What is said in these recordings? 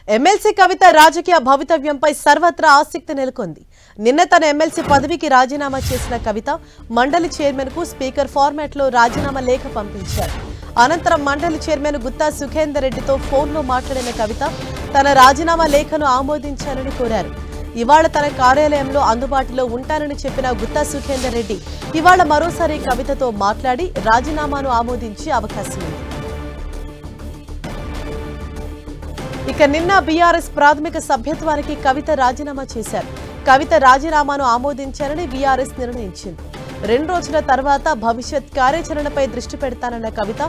MLC కవిత రాజకీయ భవితవ్యంపై సర్వత్రా ఆసక్తి నెలకొంది. నిన్న తన ఎమ్మెల్సీ పదవికి రాజీనామా చేసిన కవిత మండలి చైర్మన్ కు స్పీకర్ ఫార్మాట్ లో రాజీనామా లేఖ పంపించారు. అనంతరం మండలి చైర్మన్ గుత్తా సుఖేందర్ రెడ్డితో ఫోన్లో మాట్లాడిన కవిత తన రాజీనామా లేఖను ఆమోదించాలని కోరారు. ఇవాళ తన కార్యాలయంలో అందుబాటులో ఉంటానని చెప్పిన గుత్తా సుఖేందర్ రెడ్డి ఇవాళ మరోసారి కవితతో మాట్లాడి రాజీనామాను ఆమోదించే అవకాశం ఉంది. ఇక నిన్న బీఆర్ఎస్ ప్రాథమిక సభ్యత్వానికి కవిత రాజీనామా చేశారు. కవిత రాజీనామాను ఆమోదించాలని బీఆర్ఎస్ నిర్ణయించింది. 2 రోజుల తర్వాత భవిష్యత్ కార్యాచరణపై దృష్టి పెడతానన్న కవిత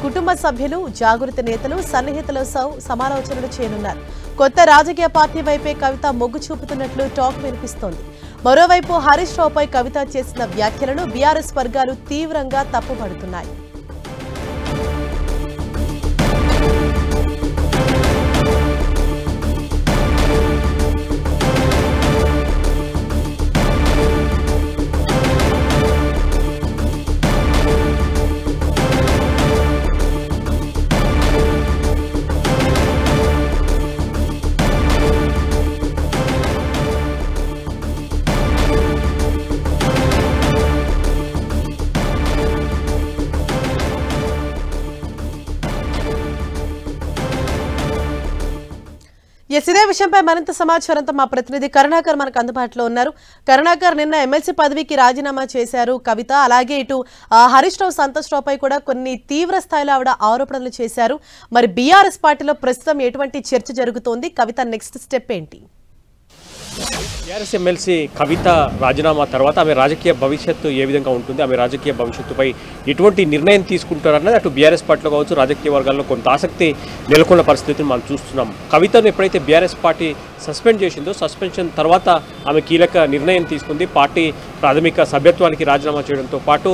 కుటుంబ సభ్యులు, జాగృతి నేతలు, సన్నిహితులతో సమాలోచనలు చేయనున్నారు. కొత్త రాజకీయ పార్టీ వైపే కవిత మొగ్గు చూపుతున్నట్లు టాక్ వినిపిస్తోంది. మరోవైపు హరీష్ రావుపై కవిత చేసిన వ్యాఖ్యలను బీఆర్ఎస్ వర్గాలు తీవ్రంగా తప్పుపడుతున్నాయి. ఇదే విషయంపై మరింత సమాచారంతో మా ప్రతినిధి కరుణాకర్ మనకు అందుబాటులో ఉన్నారు. కరుణాకర్, నిన్న ఎమ్మెల్సీ పదవికి రాజీనామా చేశారు కవిత. అలాగే ఇటు హరీష్ రావు, సంతోష్ రావుపై కూడా కొన్ని తీవ్ర స్థాయిలో ఆవిడ ఆరోపణలు చేశారు. మరి బీఆర్ఎస్ పార్టీలో ప్రస్తుతం ఎటువంటి చర్చ జరుగుతోంది? కవిత నెక్స్ట్ స్టెప్ ఏంటి? టీఆర్ఎస్ ఎమ్మెల్సీ కవిత రాజీనామా తర్వాత ఆమె రాజకీయ భవిష్యత్తు ఏ విధంగా ఉంటుంది, ఆమె రాజకీయ భవిష్యత్తుపై ఎటువంటి నిర్ణయం తీసుకుంటారన్నది అటు బీఆర్ఎస్ పార్టీలో కావచ్చు, రాజకీయ వర్గాల్లో కొంత ఆసక్తి నెలకొన్న పరిస్థితిని మనం చూస్తున్నాం. కవితను ఎప్పుడైతే బీఆర్ఎస్ పార్టీ సస్పెండ్ చేసిందో, సస్పెన్షన్ తర్వాత ఆమె కీలక నిర్ణయం తీసుకుంది. పార్టీ ప్రాథమిక సభ్యత్వానికి రాజీనామా చేయడంతో పాటు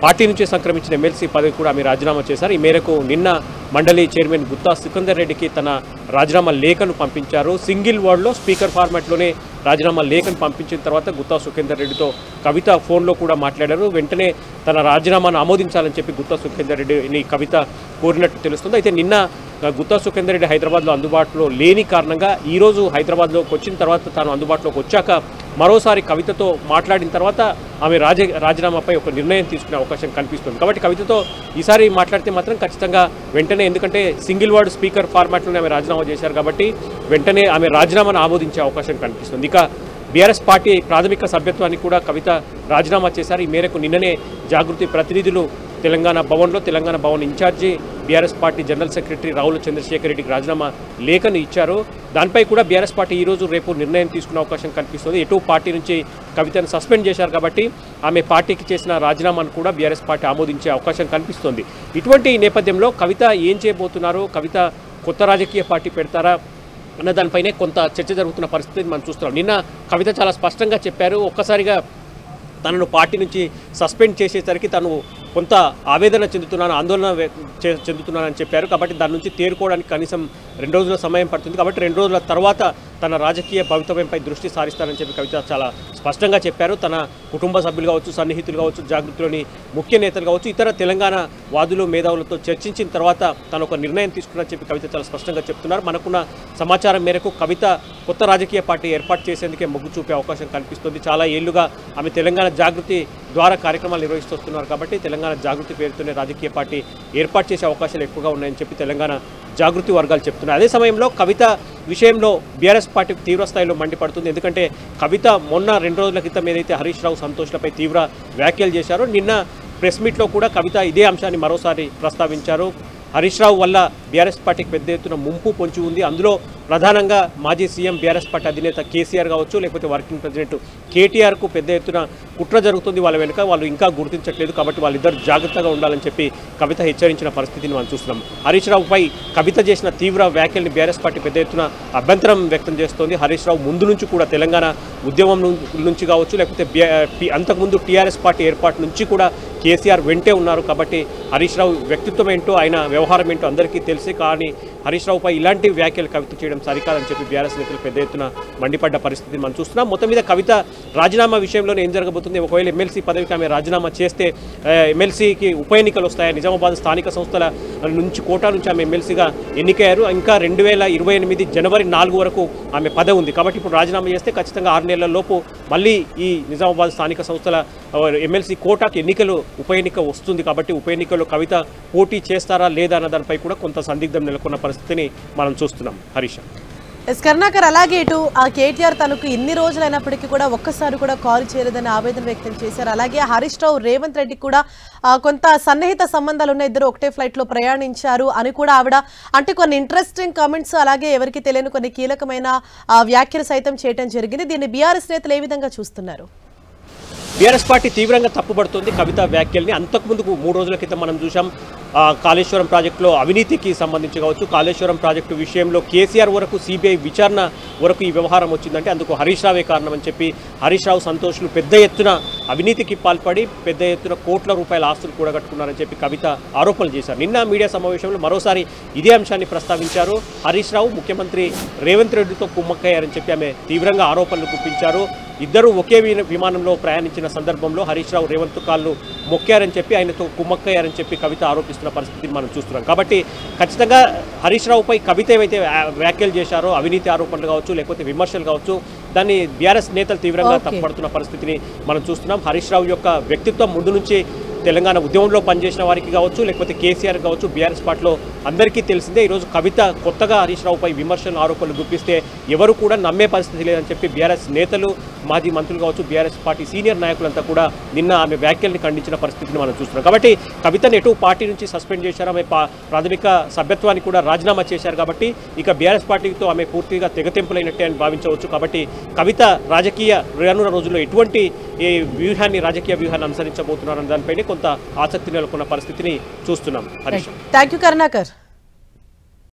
పార్టీ నుంచి సంక్రమించిన ఎమ్మెల్సీ పదవి కూడా ఆమె రాజీనామా చేశారు. ఈ మేరకు నిన్న మండలి చైర్మన్ గుత్తా సుఖేందర్ రెడ్డికి తన రాజీనామా లేఖను పంపించారు. సింగిల్ వర్డ్లో స్పీకర్ ఫార్మాట్లోనే రాజీనామా లేఖను పంపించిన తర్వాత గుత్తా సుఖేందర్ రెడ్డితో కవిత ఫోన్లో కూడా మాట్లాడారు. వెంటనే తన రాజీనామాను ఆమోదించాలని చెప్పి గుత్తా సుఖేందర్ రెడ్డిని కవిత కోరినట్టు తెలుస్తుంది. అయితే నిన్న గుత్తా సుఖేందర్ రెడ్డి హైదరాబాద్లో అందుబాటులో లేని కారణంగా ఈరోజు హైదరాబాద్లోకి వచ్చిన తర్వాత తాను అందుబాటులోకి వచ్చాక మరోసారి కవితతో మాట్లాడిన తర్వాత ఆమె రాజీనామాపై ఒక నిర్ణయం తీసుకునే అవకాశం కనిపిస్తుంది. కాబట్టి కవితతో ఈసారి మాట్లాడితే మాత్రం ఖచ్చితంగా వెంటనే, ఎందుకంటే సింగిల్ వర్డ్ స్పీకర్ ఫార్మాట్లోనే ఆమె రాజీనామా చేశారు కాబట్టి వెంటనే ఆమె రాజీనామాను ఆమోదించే అవకాశం కనిపిస్తుంది. ఇక బీఆర్ఎస్ పార్టీ ప్రాథమిక సభ్యత్వానికి కూడా కవిత రాజీనామా చేశారు. ఈ మేరకు నిన్ననే జాగృతి ప్రతినిధులు Telangana Bhavan in charge BRS party general secretary Ravula Chandrashekar రెడ్డికి రాజీనామా లేఖను ఇచ్చారు. దానిపై కూడా బీఆర్ఎస్ పార్టీ ఈరోజు రేపు నిర్ణయం తీసుకునే అవకాశం కనిపిస్తుంది. ఎటు పార్టీ నుంచి కవితను సస్పెండ్ చేశారు కాబట్టి ఆమె పార్టీకి చేసిన రాజీనామాను కూడా బీఆర్ఎస్ పార్టీ ఆమోదించే అవకాశం కనిపిస్తుంది. ఇటువంటి నేపథ్యంలో కవిత ఏం చేయబోతున్నారు, కవిత కొత్త రాజకీయ పార్టీ పెడతారా అన్న దానిపైనే కొంత చర్చ జరుగుతున్న పరిస్థితి మనం చూస్తున్నాం. నిన్న కవిత చాలా స్పష్టంగా చెప్పారు. ఒక్కసారిగా తనను పార్టీ నుంచి సస్పెండ్ చేసేసరికి తను కొంత ఆవేదన చెందుతున్నాను, ఆందోళన చెందుతున్నానని చెప్పారు. కాబట్టి దాని నుంచి తేరుకోవడానికి కనీసం 2 రోజుల సమయం పడుతుంది. కాబట్టి 2 రోజుల తర్వాత తన రాజకీయ భవితవ్యంపై దృష్టి సారిస్తానని చెప్పి కవిత చాలా స్పష్టంగా చెప్పారు. తన కుటుంబ సభ్యులు కావచ్చు, సన్నిహితులు కావచ్చు, జాగృతిలోని ముఖ్య నేతలు కావచ్చు, ఇతర తెలంగాణ వాదులు, మేధావులతో చర్చించిన తర్వాత తను ఒక నిర్ణయం తీసుకున్నారని చెప్పి కవిత చాలా స్పష్టంగా చెప్తున్నారు. మనకున్న సమాచారం మేరకు కవిత కొత్త రాజకీయ పార్టీ ఏర్పాటు చేసేందుకే మొగ్గు చూపే అవకాశం కనిపిస్తుంది. చాలా ఏళ్లుగా ఆమె తెలంగాణ జాగృతి ద్వారా కార్యక్రమాలు నిర్వహిస్తున్నారు కాబట్టి తెలంగాణ జాగృతి పేరుతోనే రాజకీయ పార్టీ ఏర్పాటు చేసే అవకాశాలు ఎక్కువగా ఉన్నాయని చెప్పి తెలంగాణ జాగృతి వర్గాలు చెప్తున్నాయి. అదే సమయంలో కవిత విషయంలో బీఆర్ఎస్ పార్టీ తీవ్రస్థాయిలో మండిపడుతుంది. ఎందుకంటే కవిత మొన్న 2 రోజుల క్రితం ఏదైతే హరీష్ రావు, సంతోష్లపై తీవ్ర వ్యాఖ్యలు చేశారో, నిన్న ప్రెస్ మీట్లో కూడా కవిత ఇదే అంశాన్ని మరోసారి ప్రస్తావించారు. హరీష్ రావు వల్ల బీఆర్ఎస్ పార్టీకి పెద్ద ఎత్తున ముంపు పొంచి ఉంది. అందులో ప్రధానంగా మాజీ సీఎం, బీఆర్ఎస్ పార్టీ అధినేత కేసీఆర్ కావచ్చు, లేకపోతే వర్కింగ్ ప్రెసిడెంట్ కేటీఆర్కు పెద్ద ఎత్తున కుట్ర జరుగుతుంది వాళ్ళ వెనుక, వాళ్ళు ఇంకా గుర్తించట్లేదు. కాబట్టి వాళ్ళిద్దరు జాగ్రత్తగా ఉండాలని చెప్పి కవిత హెచ్చరించిన పరిస్థితిని మనం చూస్తున్నాం. హరీష్ రావుపై కవిత చేసిన తీవ్ర వ్యాఖ్యల్ని బీఆర్ఎస్ పార్టీ పెద్ద ఎత్తున అభ్యంతరం వ్యక్తం చేస్తోంది. హరీష్ రావు ముందు నుంచి కూడా తెలంగాణ ఉద్యమం నుంచి కావచ్చు, లేకపోతే అంతకుముందు టీఆర్ఎస్ పార్టీ ఏర్పాటు నుంచి కూడా కేసీఆర్ వెంటే ఉన్నారు. కాబట్టి హరీష్ రావు వ్యక్తిత్వం ఏంటో, ఆయన వ్యవహారం ఏంటో అందరికీ తెలిసి, కానీ హరీష్ రావుపై ఇలాంటి వ్యాఖ్యలు కవిత చేయడం సరికాదని చెప్పి బీఆర్ఎస్ నేతలు పెద్ద ఎత్తున మండిపడ్డ పరిస్థితిని మనం చూస్తున్నాం. మొత్తం మీద కవిత రాజీనామా విషయంలోనే ఏం జరగబోతుంది, ఒకవేళ ఎమ్మెల్సీ పదవికి ఆమె రాజీనామా చేస్తే ఎమ్మెల్సీకి ఉప ఎన్నికలు వస్తాయి. నిజామాబాద్ స్థానిక సంస్థల నుంచి కోటా నుంచి ఆమె ఎమ్మెల్సీగా ఎన్నికయ్యారు. ఇంకా 2028 జనవరి 4 వరకు ఆమె పదవి ఉంది. కాబట్టి ఇప్పుడు రాజీనామా చేస్తే ఖచ్చితంగా 6 నెలల లోపు మళ్ళీ ఈ నిజామాబాద్ స్థానిక సంస్థల ఎమ్మెల్సీ కోటాకి ఉప ఎన్నిక వస్తుంది. కాబట్టి ఉప ఎన్నికల్లో కవిత పోటీ చేస్తారా లేదా అన్న దానిపై కూడా కొంత సందిగ్ధం నెలకొన్న పరిస్థితిని మనం చూస్తున్నాం. హరీష్ కరుణాకర్, అలాగే ఇటు ఆ కేటీఆర్ తనకు ఇన్ని రోజులైనప్పటికీ కూడా ఒక్కసారి కూడా కాల్ చేయలేదని ఆవేదన వ్యక్తం చేశారు. అలాగే హరీష్ రావు రేవంత్ రెడ్డికి కూడా కొంత సన్నిహిత సంబంధాలు ఉన్న ఇద్దరు ఒకటే ఫ్లైట్ లో ప్రయాణించారు అని కూడా ఆవిడ అంటే కొన్ని ఇంట్రెస్టింగ్ కామెంట్స్, అలాగే ఎవరికి తెలియని కొన్ని కీలకమైన వ్యాఖ్యలు సైతం చేయడం జరిగింది. దీన్ని బీఆర్ఎస్ నేతలు ఏ విధంగా చూస్తున్నారు? బీఆర్ఎస్ పార్టీ తీవ్రంగా తప్పుపడుతుంది కవిత వ్యాఖ్యల్ని. అంతకుముందుకు 3 రోజుల క్రితం మనం చూసాం కాళేశ్వరం ప్రాజెక్టులో అవినీతికి సంబంధించి కావచ్చు, కాళేశ్వరం ప్రాజెక్టు విషయంలో కేసీఆర్ వరకు సిబిఐ విచారణ వరకు ఈ వ్యవహారం వచ్చిందంటే అందుకు హరీష్ రావే కారణమని చెప్పి హరీష్ రావు సంతోష్లు పెద్ద ఎత్తున అవినీతికి పాల్పడి పెద్ద ఎత్తున కోట్ల రూపాయల ఆస్తులు కూడగట్టుకున్నారని చెప్పి కవిత ఆరోపణలు చేశారు. నిన్న మీడియా సమావేశంలో మరోసారి ఇదే అంశాన్ని ప్రస్తావించారు. హరీష్ రావు ముఖ్యమంత్రి రేవంత్ రెడ్డితో కుమ్మక్కయ్యారని చెప్పి ఆమె తీవ్రంగా ఆరోపణలు గుప్పించారు. ఇద్దరు ఒకే విమానంలో ప్రయాణించిన సందర్భంలో హరీష్ రావు రేవంత్ కాళ్ళు మొక్కారని చెప్పి ఆయనతో కుమ్మక్కయ్యారని చెప్పి కవిత ఆరోపిస్తున్న పరిస్థితిని మనం చూస్తున్నాం. కాబట్టి ఖచ్చితంగా హరీష్ రావుపై కవిత ఏవైతే వ్యాఖ్యలు చేశారో అవినీతి ఆరోపణలు కావచ్చు లేకపోతే విమర్శలు కావచ్చు దాన్ని బీఆర్ఎస్ నేతలు తీవ్రంగా తప్పుపడుతున్న పరిస్థితిని మనం చూస్తున్నాం. హరీష్ రావు యొక్క వ్యక్తిత్వం ముందు నుంచి తెలంగాణ ఉద్యమంలో పనిచేసిన వారికి కావచ్చు లేకపోతే కేసీఆర్ కావచ్చు బీఆర్ఎస్ పార్టీలో అందరికీ తెలిసిందే. ఈరోజు కవిత కొత్తగా హరీష్ రావుపై విమర్శలు ఆరోపణలు గుప్పిస్తే ఎవరు కూడా నమ్మే పరిస్థితి లేదని చెప్పి బీఆర్ఎస్ నేతలు మాజీ మంత్రులు కావచ్చు బీఆర్ఎస్ పార్టీ సీనియర్ నాయకులంతా కూడా నిన్న ఆమె వ్యాఖ్యల్ని ఖండించిన పరిస్థితిని మనం చూస్తున్నాం. కాబట్టి కవితను ఎటు పార్టీ నుంచి సస్పెండ్ చేశారు, ఆమె ప్రాథమిక సభ్యత్వాన్ని కూడా రాజీనామా చేశారు. కాబట్టి ఇక బీఆర్ఎస్ పార్టీతో ఆమె పూర్తిగా తెగతెంపులైనట్టే అని భావించవచ్చు. కాబట్టి కవిత రానున్న రోజుల్లో ఎటువంటి రాజకీయ వ్యూహాన్ని అనుసరించబోతున్నారన్న దానిపైనే కొంత ఆసక్తి నెలకొన్న పరిస్థితిని చూస్తున్నాం. హరీష్, థాంక్యూ కరుణాకర్.